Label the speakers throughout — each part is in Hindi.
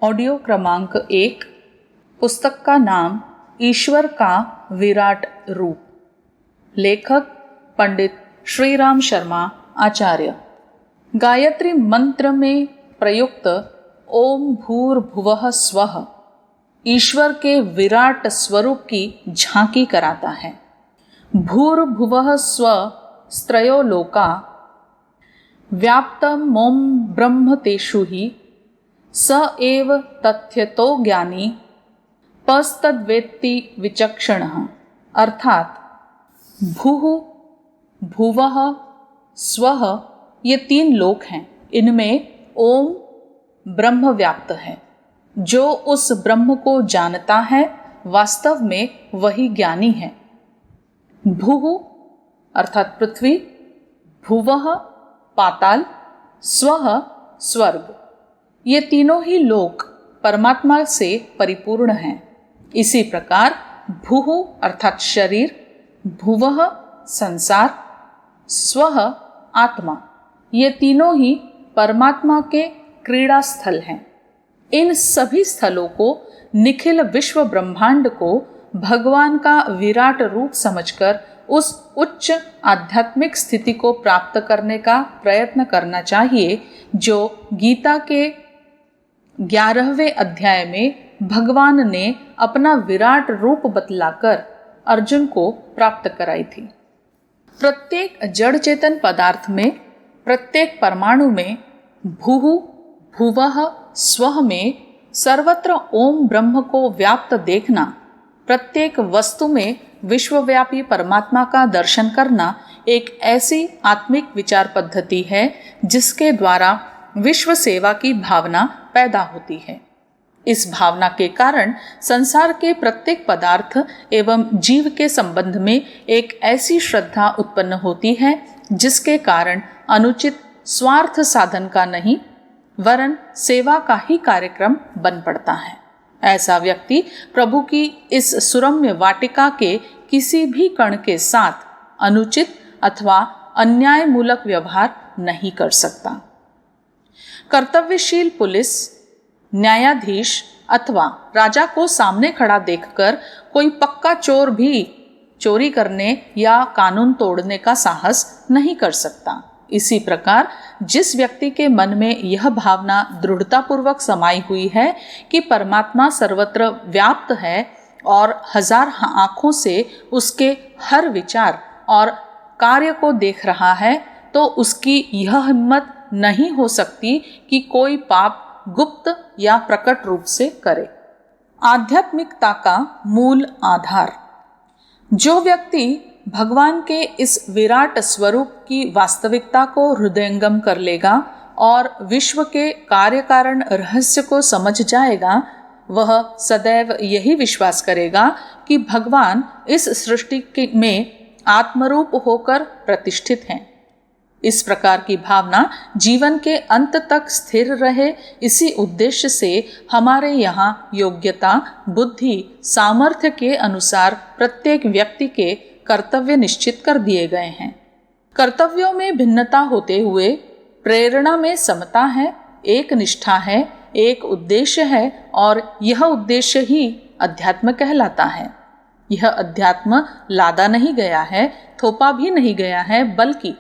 Speaker 1: ऑडियो क्रमांक 1। पुस्तक का नाम ईश्वर का विराट रूप। लेखक पंडित श्रीराम शर्मा आचार्य। गायत्री मंत्र में प्रयुक्त ओम भूर्भुवः स्वः ईश्वर के विराट स्वरूप की झांकी कराता है। भूर्भुवः स्वः स्त्रयो लोका व्याप्तं मोम ब्रह्म तेषु ही स एव तथ्यतो ज्ञानी पस्तद्वेत्ति विचक्षणः। अर्थात भूः भुवः स्वः ये 3 लोक हैं। इनमें ओम ब्रह्म व्याप्त है। जो उस ब्रह्म को जानता है वास्तव में वही ज्ञानी है। भूः अर्थात पृथ्वी, भुवः पाताल, स्वः स्वर्ग, ये तीनों ही लोक परमात्मा से परिपूर्ण हैं। इसी प्रकार भूः अर्थात शरीर, भुवः संसार, स्वः आत्मा, ये तीनों ही परमात्मा के क्रीड़ा स्थल हैं। इन सभी स्थलों को निखिल विश्व ब्रह्मांड को भगवान का विराट रूप समझकर उस उच्च आध्यात्मिक स्थिति को प्राप्त करने का प्रयत्न करना चाहिए जो गीता के 11वें अध्याय में भगवान ने अपना विराट रूप बतलाकर अर्जुन को प्राप्त कराई थी। प्रत्येक जड़ चेतन पदार्थ में, प्रत्येक परमाणु में, भूः भुवः स्वः में सर्वत्र ओम ब्रह्म को व्याप्त देखना, प्रत्येक वस्तु में विश्वव्यापी परमात्मा का दर्शन करना एक ऐसी आत्मिक विचार पद्धति है जिसके द्वारा विश्व सेवा की भावना पैदा होती है। इस भावना के कारण संसार के प्रत्येक पदार्थ एवं जीव के संबंध में एक ऐसी श्रद्धा उत्पन्न होती है जिसके कारण अनुचित स्वार्थ साधन का नहीं वरन सेवा का ही कार्यक्रम बन पड़ता है। ऐसा व्यक्ति प्रभु की इस सुरम्य वाटिका के किसी भी कण के साथ अनुचित अथवा अन्यायमूलक व्यवहार नहीं कर सकता। कर्तव्यशील पुलिस, न्यायाधीश अथवा राजा को सामने खड़ा देखकर कोई पक्का चोर भी चोरी करने या कानून तोड़ने का साहस नहीं कर सकता। इसी प्रकार जिस व्यक्ति के मन में यह भावना दृढ़तापूर्वक समाई हुई है कि परमात्मा सर्वत्र व्याप्त है और हजार आँखों से उसके हर विचार और कार्य को देख रहा है, तो उसकी यह हिम्मत नहीं हो सकती कि कोई पाप गुप्त या प्रकट रूप से करे। आध्यात्मिकता का मूल आधार। जो व्यक्ति भगवान के इस विराट स्वरूप की वास्तविकता को हृदयंगम कर लेगा और विश्व के कार्य कारण रहस्य को समझ जाएगा, वह सदैव यही विश्वास करेगा कि भगवान इस सृष्टि में आत्मरूप होकर प्रतिष्ठित हैं। इस प्रकार की भावना जीवन के अंत तक स्थिर रहे, इसी उद्देश्य से हमारे यहाँ योग्यता, बुद्धि, सामर्थ्य के अनुसार प्रत्येक व्यक्ति के कर्तव्य निश्चित कर दिए गए हैं। कर्तव्यों में भिन्नता होते हुए प्रेरणा में समता है, एक निष्ठा है, एक उद्देश्य है और यह उद्देश्य ही अध्यात्म कहलाता है। यह अध्यात्म लादा नहीं गया है, थोपा भी नहीं गया है, बल्कि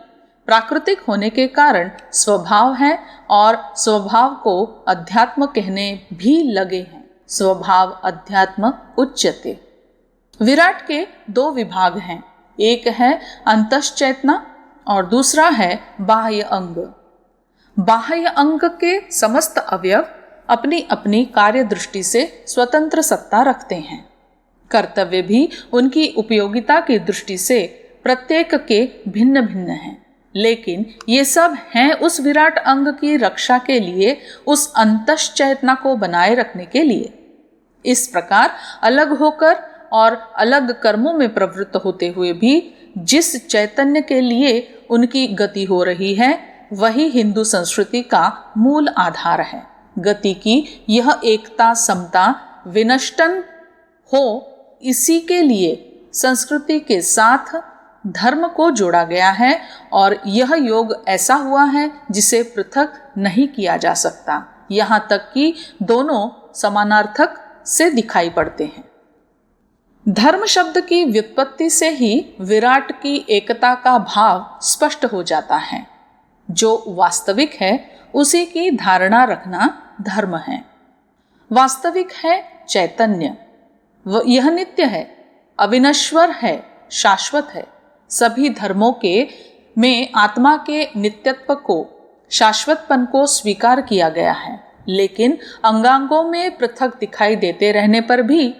Speaker 1: प्राकृतिक होने के कारण स्वभाव है और स्वभाव को अध्यात्म कहने भी लगे हैं। स्वभाव अध्यात्म उच्यते। विराट के 2 विभाग हैं, एक है अंतश्चेतना और दूसरा है बाह्य अंग। बाह्य अंग के समस्त अवयव अपनी अपनी कार्य दृष्टि से स्वतंत्र सत्ता रखते हैं। कर्तव्य भी उनकी उपयोगिता की दृष्टि से प्रत्येक के भिन्न भिन्न हैं, लेकिन ये सब हैं उस विराट अंग की रक्षा के लिए, उस अंतश्चेतना को बनाए रखने के लिए। इस प्रकार अलग होकर और अलग कर्मों में प्रवृत्त होते हुए भी जिस चैतन्य के लिए उनकी गति हो रही है, वही हिंदू संस्कृति का मूल आधार है। गति की यह एकता, समता विनष्टन हो, इसी के लिए संस्कृति के साथ धर्म को जोड़ा गया है और यह योग ऐसा हुआ है जिसे पृथक नहीं किया जा सकता। यहाँ तक कि दोनों समानार्थक से दिखाई पड़ते हैं। धर्म शब्द की व्युत्पत्ति से ही विराट की एकता का भाव स्पष्ट हो जाता है। जो वास्तविक है उसी की धारणा रखना धर्म है। वास्तविक है चैतन्य, यह नित्य है, अविनश्वर है, शाश्वत है। सभी धर्मों के में आत्मा के नित्यत्व को, शाश्वतपन को स्वीकार किया गया है, लेकिन अंगांगों में पृथक दिखाई देते रहने पर भी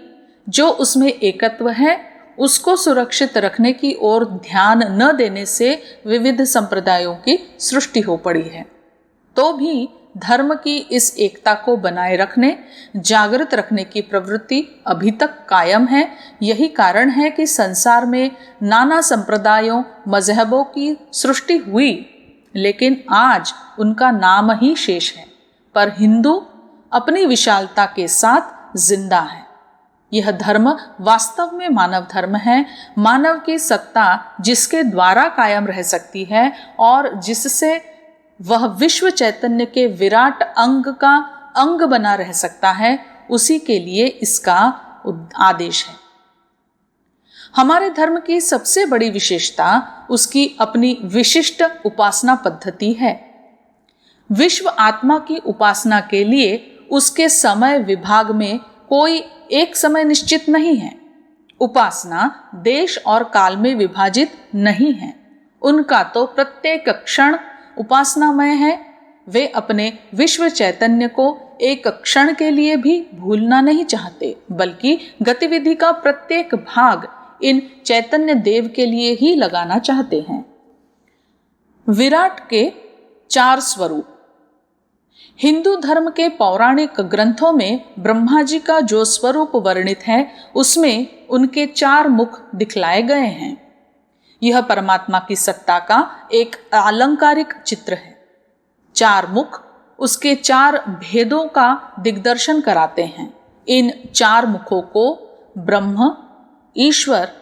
Speaker 1: जो उसमें एकत्व है उसको सुरक्षित रखने की ओर ध्यान न देने से विविध संप्रदायों की सृष्टि हो पड़ी है। तो भी धर्म की इस एकता को बनाए रखने, जागृत रखने की प्रवृत्ति अभी तक कायम है। यही कारण है कि संसार में नाना संप्रदायों, मजहबों की सृष्टि हुई, लेकिन आज उनका नाम ही शेष है, पर हिंदू अपनी विशालता के साथ जिंदा है। यह धर्म वास्तव में मानव धर्म है, मानव की सत्ता जिसके द्वारा कायम रह सकती है और जिससे वह विश्व चैतन्य के विराट अंग का अंग बना रह सकता है, उसी के लिए इसका आदेश है। हमारे धर्म की सबसे बड़ी विशेषता उसकी अपनी विशिष्ट उपासना पद्धति है। विश्व आत्मा की उपासना के लिए उसके समय विभाग में कोई एक समय निश्चित नहीं है। उपासना देश और काल में विभाजित नहीं है। उनका तो प्रत्येक क्षण उपासनामय है। वे अपने विश्व चैतन्य को एक क्षण के लिए भी भूलना नहीं चाहते, बल्कि गतिविधि का प्रत्येक भाग इन चैतन्य देव के लिए ही लगाना चाहते हैं। विराट के 4 स्वरूप। हिंदू धर्म के पौराणिक ग्रंथों में ब्रह्मा जी का जो स्वरूप वर्णित है उसमें उनके 4 मुख दिखलाए गए हैं। यह परमात्मा की सत्ता का एक आलंकारिक चित्र है। 4 मुख उसके 4 भेदों का दिग्दर्शन कराते हैं। इन 4 मुखों को ब्रह्म, ईश्वर,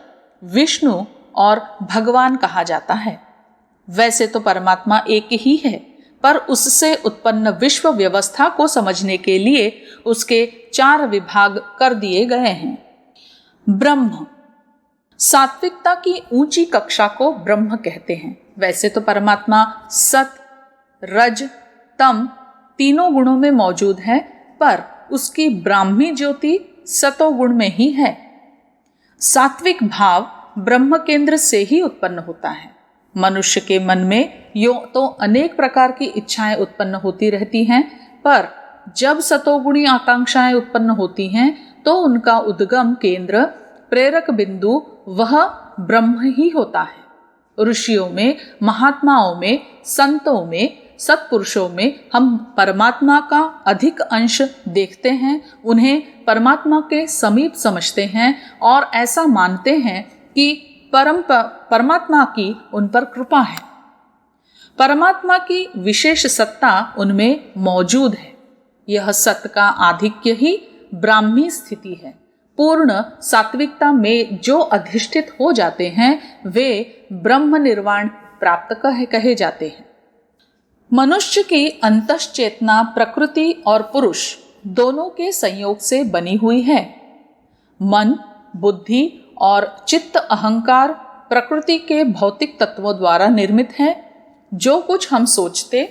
Speaker 1: विष्णु और भगवान कहा जाता है। वैसे तो परमात्मा एक ही है, पर उससे उत्पन्न विश्व व्यवस्था को समझने के लिए उसके 4 विभाग कर दिए गए हैं। ब्रह्म, सात्विकता की ऊंची कक्षा को ब्रह्म कहते हैं। वैसे तो परमात्मा सत, रज, तम तीनों गुणों में मौजूद है, पर उसकी ब्राह्मी ज्योति सतोगुण में ही है। सात्विक भाव ब्रह्म केंद्र से ही उत्पन्न होता है। मनुष्य के मन में यो तो अनेक प्रकार की इच्छाएं उत्पन्न होती रहती हैं, पर जब सतोगुणी आकांक्षाएं उत्पन्न होती हैं तो उनका उद्गम केंद्र, प्रेरक बिंदु वह ब्रह्म ही होता है। ऋषियों में, महात्माओं में, संतों में, सत्पुरुषों में हम परमात्मा का अधिक अंश देखते हैं, उन्हें परमात्मा के समीप समझते हैं और ऐसा मानते हैं कि परमात्मा की उन पर कृपा है। परमात्मा की विशेष सत्ता उनमें मौजूद है। यह सत्य का आधिक्य ही ब्राह्मी स्थिति है। पूर्ण सात्विकता में जो अधिष्ठित हो जाते हैं वे ब्रह्म निर्वाण प्राप्त कहे जाते हैं। मनुष्य की अंतश्चेतना प्रकृति और पुरुष दोनों के संयोग से बनी हुई है। मन, बुद्धि और चित्त अहंकार प्रकृति के भौतिक तत्वों द्वारा निर्मित है। जो कुछ हम सोचते,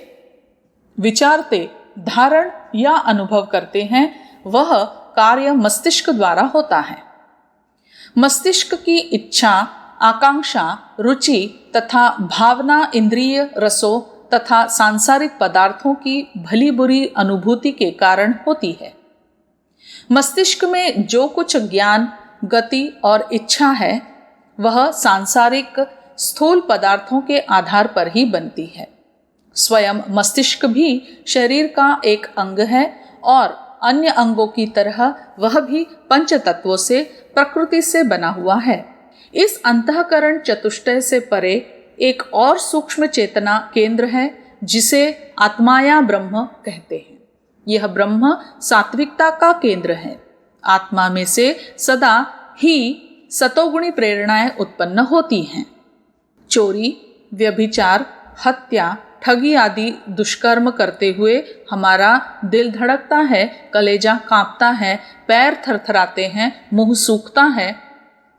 Speaker 1: विचारते, धारण या अनुभव करते हैं वह कार्य मस्तिष्क द्वारा होता है। मस्तिष्क की इच्छा, आकांक्षा, रुचि तथा भावना इंद्रिय रसों तथा सांसारिक पदार्थों की भली बुरी अनुभूति के कारण होती है। मस्तिष्क में जो कुछ ज्ञान, गति और इच्छा है वह सांसारिक स्थूल पदार्थों के आधार पर ही बनती है। स्वयं मस्तिष्क भी शरीर का एक अंग है और अन्य अंगों की तरह वह भी पंच तत्वों से, प्रकृति से बना हुआ है। इस अंतःकरण चतुष्टय से परे एक और सूक्ष्म चेतना केंद्र है जिसे आत्माया ब्रह्म कहते हैं। यह ब्रह्म सात्विकता का केंद्र है। आत्मा में से सदा ही सतोगुणी प्रेरणाएं उत्पन्न होती हैं। चोरी, व्यभिचार, हत्या, ठगी आदि दुष्कर्म करते हुए हमारा दिल धड़कता है, कलेजा कांपता है, पैर थरथराते हैं, मुंह सूखता है,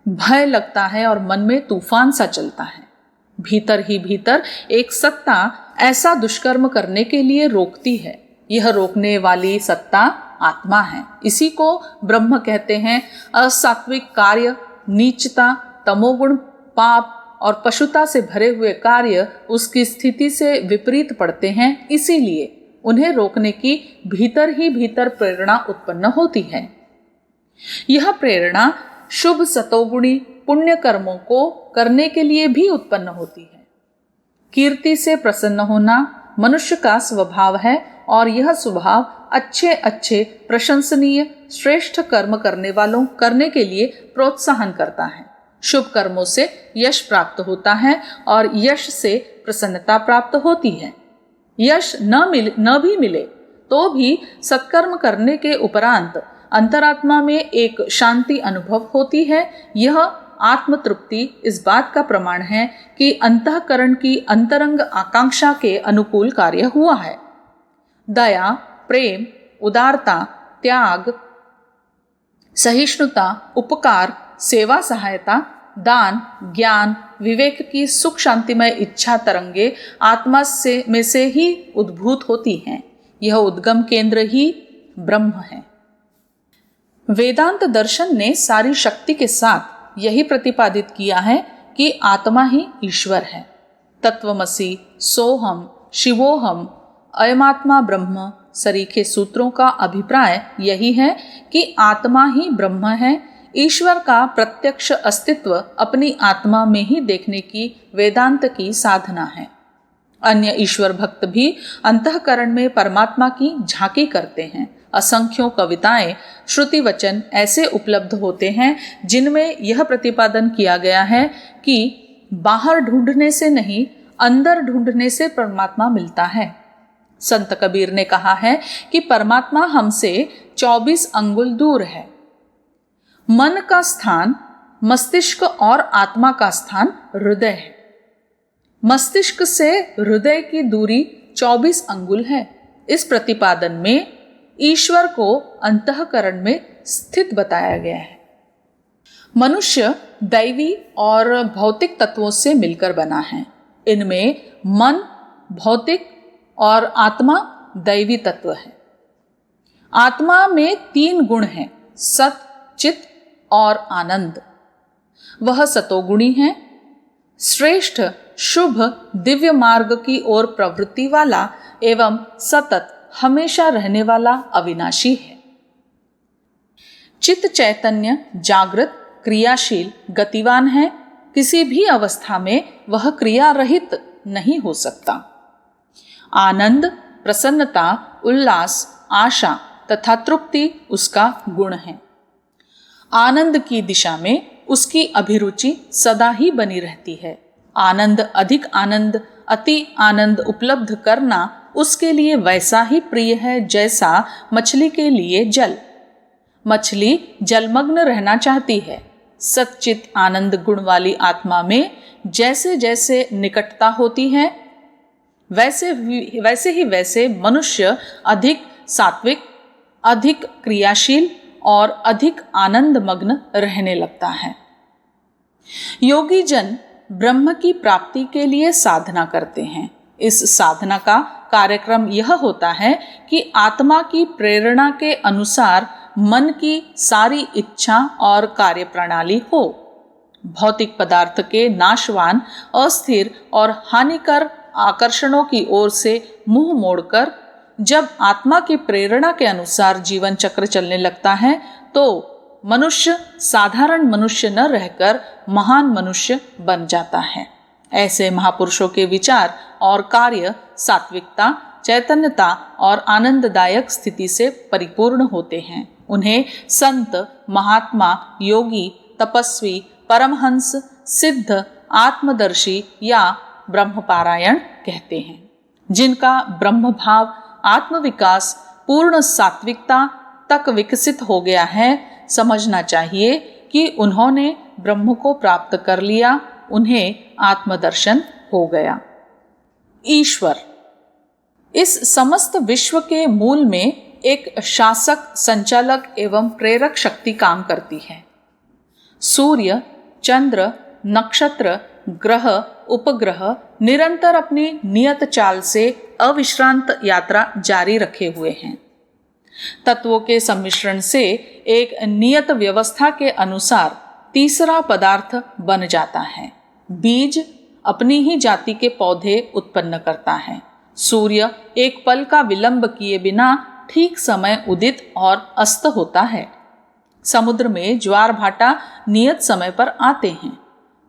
Speaker 1: भय लगता है और मन में तूफान सा चलता है। भीतर ही भीतर एक सत्ता ऐसा दुष्कर्म करने के लिए रोकती है। यह रोकने वाली सत्ता आत्मा है। इसी को ब्रह्म कहते हैं। असात्विक कार्य, नीचता, तमोगुण, पाप और पशुता से भरे हुए कार्य उसकी स्थिति से विपरीत पड़ते हैं। इसीलिए उन्हें रोकने की भीतर ही भीतर प्रेरणा उत्पन्न होती है। यह प्रेरणा शुभ सतोगुणी पुण्य कर्मों को करने के लिए भी उत्पन्न होती है। कीर्ति से प्रसन्न होना मनुष्य का स्वभाव है और यह स्वभाव अच्छे अच्छे प्रशंसनीय श्रेष्ठ कर्म करने वालों करने के लिए प्रोत्साहन करता है। शुभ कर्मों से यश प्राप्त होता है और यश से प्रसन्नता प्राप्त होती है। यश न भी मिले तो भी सत्कर्म करने के उपरांत अंतरात्मा में एक शांति अनुभव होती है। यह आत्म तृप्ति इस बात का प्रमाण है कि अंतःकरण की अंतरंग आकांक्षा के अनुकूल कार्य हुआ है। दया, प्रेम, उदारता, त्याग, सहिष्णुता, उपकार, सेवा सहायता, दान, ज्ञान, विवेक की सुख शांतिमय इच्छा तरंगे आत्मा में से ही उद्भूत होती हैं। यह उद्गम केंद्र ही ब्रह्म है। वेदांत दर्शन ने सारी शक्ति के साथ यही प्रतिपादित किया है कि आत्मा ही ईश्वर है। तत्वमसि, सोहम, शिवोहम, अयमात्मा ब्रह्म सरीखे सूत्रों का अभिप्राय यही है कि आत्मा ही ब्रह्म है। ईश्वर का प्रत्यक्ष अस्तित्व अपनी आत्मा में ही देखने की वेदांत की साधना है। अन्य ईश्वर भक्त भी अंतःकरण में परमात्मा की झांकी करते हैं। असंख्यों कविताएं, श्रुति वचन ऐसे उपलब्ध होते हैं जिनमें यह प्रतिपादन किया गया है कि बाहर ढूंढने से नहीं, अंदर ढूंढने से परमात्मा मिलता है। संत कबीर ने कहा है कि परमात्मा हमसे 24 अंगुल दूर है। मन का स्थान मस्तिष्क और आत्मा का स्थान हृदय है। मस्तिष्क से हृदय की दूरी 24 अंगुल है। इस प्रतिपादन में ईश्वर को अंतःकरण में स्थित बताया गया है। मनुष्य दैवी और भौतिक तत्वों से मिलकर बना है। इनमें मन भौतिक और आत्मा दैवी तत्व है। आत्मा में 3 गुण हैं, सत, चित और आनंद। वह सतोगुणी है। श्रेष्ठ, शुभ, दिव्य मार्ग की ओर प्रवृत्ति वाला एवं सतत हमेशा रहने वाला अविनाशी है। चित्त चैतन्य, जागृत, क्रियाशील, गतिवान है। किसी भी अवस्था में वह क्रिया रहित नहीं हो सकता। आनंद, प्रसन्नता, उल्लास, आशा तथा तृप्ति उसका गुण है। आनंद की दिशा में उसकी अभिरुचि सदा ही बनी रहती है। आनंद, अधिक आनंद, अति आनंद उपलब्ध करना उसके लिए वैसा ही प्रिय है जैसा मछली के लिए जल। मछली जलमग्न रहना चाहती है। सच्चित आनंद गुण वाली आत्मा में जैसे जैसे निकटता होती है वैसे मनुष्य अधिक सात्विक, अधिक क्रियाशील और अधिक आनंद मग्न रहने लगता है। योगी जन ब्रह्म की प्राप्ति के लिए साधना करते हैं। इस साधना का कार्यक्रम यह होता है कि आत्मा की प्रेरणा के अनुसार मन की सारी इच्छा और कार्य प्रणाली हो। भौतिक पदार्थ के नाशवान, अस्थिर और हानिकर आकर्षणों की ओर से मुंह मोड़कर जब आत्मा की प्रेरणा के अनुसार जीवन चक्र चलने लगता है तो मनुष्य साधारण मनुष्य न रहकर महान मनुष्य बन जाता है। ऐसे महापुरुषों के विचार और कार्य सात्विकता, चैतन्यता और आनंददायक स्थिति से परिपूर्ण होते हैं। उन्हें संत, महात्मा, योगी, तपस्वी, परमहंस, सिद्ध, आत्मदर्शी या ब्रह्मपारायण कहते हैं। जिनका ब्रह्म भाव, आत्मविकास पूर्ण सात्विकता तक विकसित हो गया है, समझना चाहिए कि उन्होंने ब्रह्म को प्राप्त कर लिया, उन्हें आत्मदर्शन हो गया। ईश्वर इस समस्त विश्व के मूल में एक शासक, संचालक एवं प्रेरक शक्ति काम करती है। सूर्य, चंद्र, नक्षत्र, ग्रह, उपग्रह निरंतर अपनी नियत चाल से अविश्रांत यात्रा जारी रखे हुए हैं। तत्वों के सम्मिश्रण से एक नियत व्यवस्था के अनुसार तीसरा पदार्थ बन जाता है। बीज अपनी ही जाति के पौधे उत्पन्न करता है। सूर्य एक पल का विलंब किए बिना ठीक समय उदित और अस्त होता है। समुद्र में ज्वार भाटा नियत समय पर आते हैं।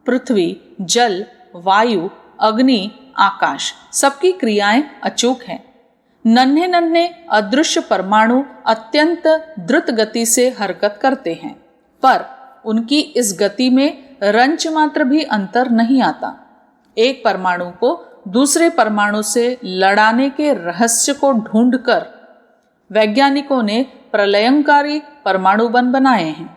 Speaker 1: पृथ्वी, जल, वायु, अग्नि, आकाश सबकी क्रियाएं अचूक हैं। नन्हे नन्हे अदृश्य परमाणु अत्यंत द्रुत गति से हरकत करते हैं, पर उनकी इस गति में रंच मात्र भी अंतर नहीं आता। एक परमाणु को दूसरे परमाणु से लड़ाने के रहस्य को ढूंढकर वैज्ञानिकों ने प्रलयंकारी परमाणु बम बनाए हैं।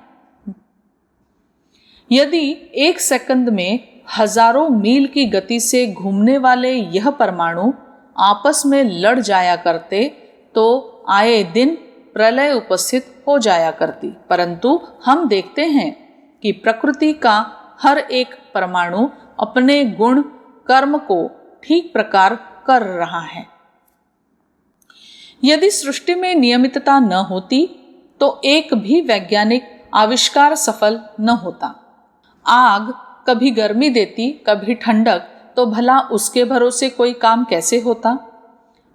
Speaker 1: यदि एक सेकंड में हजारों मील की गति से घूमने वाले यह परमाणु आपस में लड़ जाया करते तो आए दिन प्रलय उपस्थित हो जाया करती। परंतु हम देखते हैं कि प्रकृति का हर एक परमाणु अपने गुण कर्म को ठीक प्रकार कर रहा है। यदि सृष्टि में नियमितता न होती तो एक भी वैज्ञानिक आविष्कार सफल न होता। आग कभी गर्मी देती, कभी ठंडक, तो भला उसके भरोसे कोई काम कैसे होता।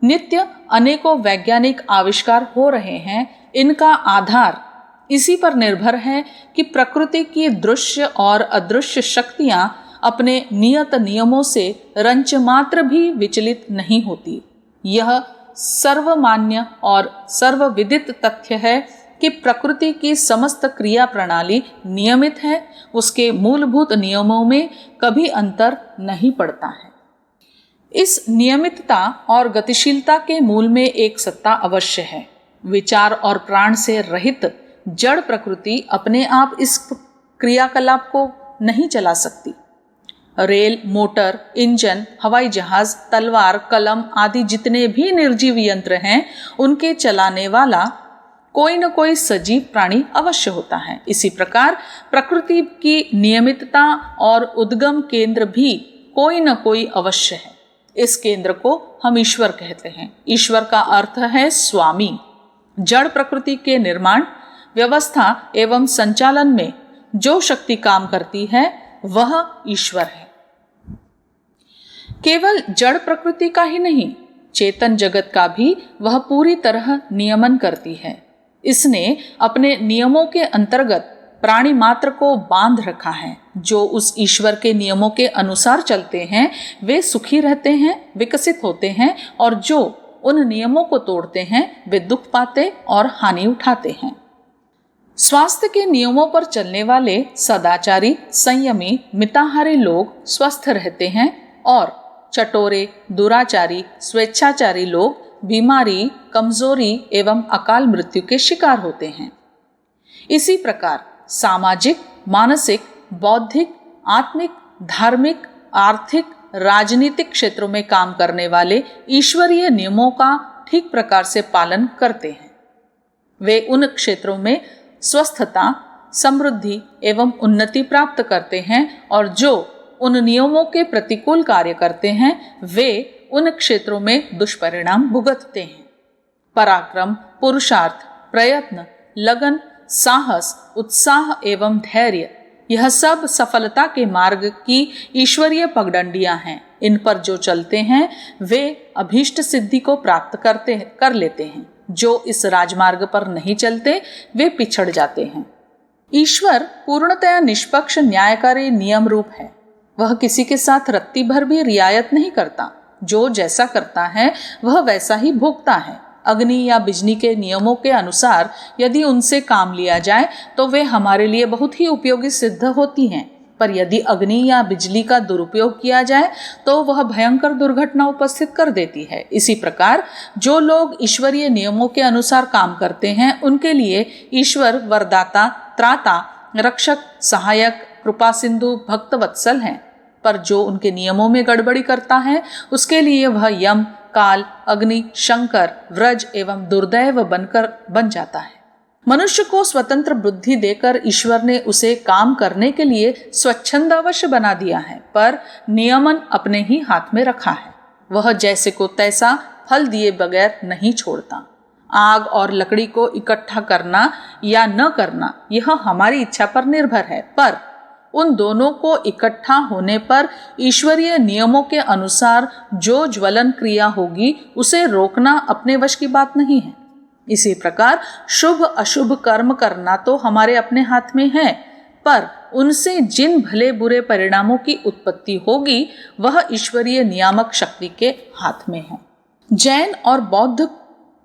Speaker 1: नित्य अनेकों वैज्ञानिक आविष्कार हो रहे हैं। इनका आधार इसी पर निर्भर है कि प्रकृति की दृश्य और अदृश्य शक्तियां अपने नियत नियमों से रंच मात्र भी विचलित नहीं होती। यह सर्वमान्य और सर्वविदित तथ्य है कि प्रकृति की समस्त क्रिया प्रणाली नियमित है। उसके मूलभूत नियमों में कभी अंतर नहीं पड़ता है। इस नियमितता और गतिशीलता के मूल में एक सत्ता अवश्य है। विचार और प्राण से रहित जड़ प्रकृति अपने आप इस क्रियाकलाप को नहीं चला सकती। रेल, मोटर, इंजन, हवाई जहाज, तलवार, कलम आदि जितने भी निर्जीव यंत्र हैं, उनके चलाने वाला कोई न कोई सजीव प्राणी अवश्य होता है। इसी प्रकार प्रकृति की नियमितता और उद्गम केंद्र भी कोई न कोई अवश्य है। इस केंद्र को हम ईश्वर कहते हैं। ईश्वर का अर्थ है स्वामी। जड़ प्रकृति के निर्माण, व्यवस्था एवं संचालन में जो शक्ति काम करती है वह ईश्वर है। केवल जड़ प्रकृति का ही नहीं, चेतन जगत का भी वह पूरी तरह नियमन करती है। इसने अपने नियमों के अंतर्गत प्राणी मात्र को बांध रखा है। जो उस ईश्वर के नियमों के अनुसार चलते हैं वे सुखी रहते हैं, विकसित होते हैं, और जो उन नियमों को तोड़ते हैं वे दुख पाते और हानि उठाते हैं। स्वास्थ्य के नियमों पर चलने वाले सदाचारी, संयमी, मिताहारी लोग स्वस्थ रहते हैं और चटोरे, दुराचारी, स्वेच्छाचारी लोग बीमारी, कमजोरी एवं अकाल मृत्यु के शिकार होते हैं। इसी प्रकार सामाजिक, मानसिक, बौद्धिक, आत्मिक, धार्मिक, आर्थिक, राजनीतिक क्षेत्रों में काम करने वाले ईश्वरीय नियमों का ठीक प्रकार से पालन करते हैं। वे उन क्षेत्रों में स्वस्थता, समृद्धि एवं उन्नति प्राप्त करते हैं, और जो उन नियमों के प्रतिकूल कार्य करते हैं वे उन क्षेत्रों में दुष्परिणाम भुगतते हैं। पराक्रम, पुरुषार्थ, प्रयत्न, लगन, साहस, उत्साह एवं धैर्य, यह सब सफलता के मार्ग की ईश्वरीय पगडंडियां हैं। इन पर जो चलते हैं वे अभीष्ट सिद्धि को प्राप्त कर लेते हैं। जो इस राजमार्ग पर नहीं चलते वे पिछड़ जाते हैं। ईश्वर पूर्णतया निष्पक्ष, न्यायकारी, नियम रूप है। वह किसी के साथ रत्ती भर भी रियायत नहीं करता। जो जैसा करता है वह वैसा ही भोगता है। अग्नि या बिजली के नियमों के अनुसार यदि उनसे काम लिया जाए तो वे हमारे लिए बहुत ही उपयोगी सिद्ध होती हैं, पर यदि अग्नि या बिजली का दुरुपयोग किया जाए तो वह भयंकर दुर्घटना उपस्थित कर देती है। इसी प्रकार जो लोग ईश्वरीय नियमों के अनुसार काम करते हैं उनके लिए ईश्वर वरदाता, त्राता, रक्षक, सहायक, कृपा सिंधु, भक्त वत्सल हैं। पर जो उनके नियमों में गड़बड़ी करता है उसके लिए वह यम, काल, अग्नि, शंकर, व्रज एवं दुर्दैव बन जाता है। मनुष्य को स्वतंत्र बुद्धि देकर ईश्वर ने उसे काम करने के लिए स्वच्छंद अवश्य बना दिया है, पर नियमन अपने ही हाथ में रखा है। वह जैसे को तैसा फल दिए बगैर नहीं छोड़ता। आग और लकड़ी को इकट्ठा करना या न करना यह हमारी इच्छा पर निर्भर है, पर उन दोनों को इकट्ठा होने पर ईश्वरीय नियमों के अनुसार जो ज्वलन क्रिया होगी उसे रोकना अपने वश की बात नहीं है। इसी प्रकार शुभ अशुभ कर्म करना तो हमारे अपने हाथ में है, पर उनसे जिन भले बुरे परिणामों की उत्पत्ति होगी वह ईश्वरीय नियामक शक्ति के हाथ में है। जैन और बौद्ध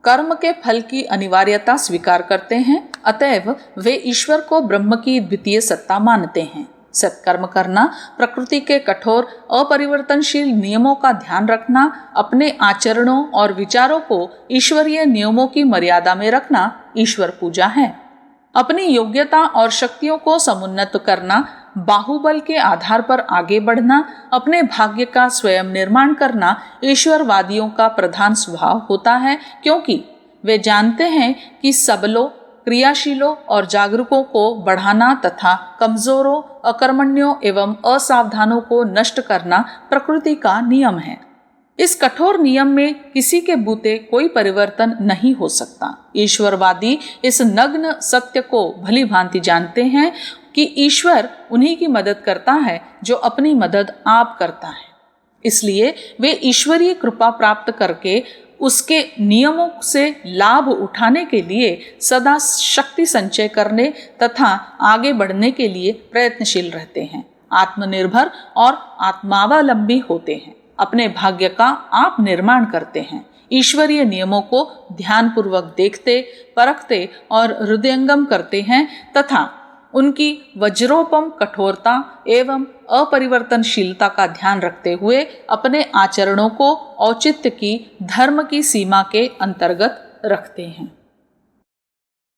Speaker 1: कर्म के फल की अनिवार्यता स्वीकार करते हैं, अतएव वे ईश्वर को ब्रह्म की द्वितीय सत्ता मानते हैं। सत्कर्म करना, प्रकृति के कठोर अपरिवर्तनशील नियमों का ध्यान रखना, अपने आचरणों और विचारों को ईश्वरीय नियमों की मर्यादा में रखना ईश्वर पूजा है। अपनी योग्यता और शक्तियों को समुन्नत करना, बाहुबल के आधार पर आगे बढ़ना, अपने भाग्य का स्वयं निर्माण करना ईश्वरवादियों का प्रधान स्वभाव होता है, क्योंकि वे जानते हैं कि सबलों, क्रियाशीलों और जागरूकों को बढ़ाना तथा कमजोरों, अकर्मण्यों एवं असावधानों को नष्ट करना प्रकृति का नियम है। इस कठोर नियम में किसी के बूते कोई परिवर्तन नहीं हो सकता। ईश्वरवादी इस नग्न सत्य को भली भांति जानते हैं कि ईश्वर उन्हीं की मदद करता है जो अपनी मदद आप करता है। इसलिए वे ईश्वरीय कृपा प्राप्त करके उसके नियमों से लाभ उठाने के लिए सदा शक्ति संचय करने तथा आगे बढ़ने के लिए प्रयत्नशील रहते हैं, आत्मनिर्भर और आत्मावलंबी होते हैं, अपने भाग्य का आप निर्माण करते हैं, ईश्वरीय नियमों को ध्यानपूर्वक देखते, परखते और हृदयंगम करते हैं तथा उनकी वज्रोपम कठोरता एवं अपरिवर्तनशीलता का ध्यान रखते हुए अपने आचरणों को औचित्य की, धर्म की सीमा के अंतर्गत रखते हैं।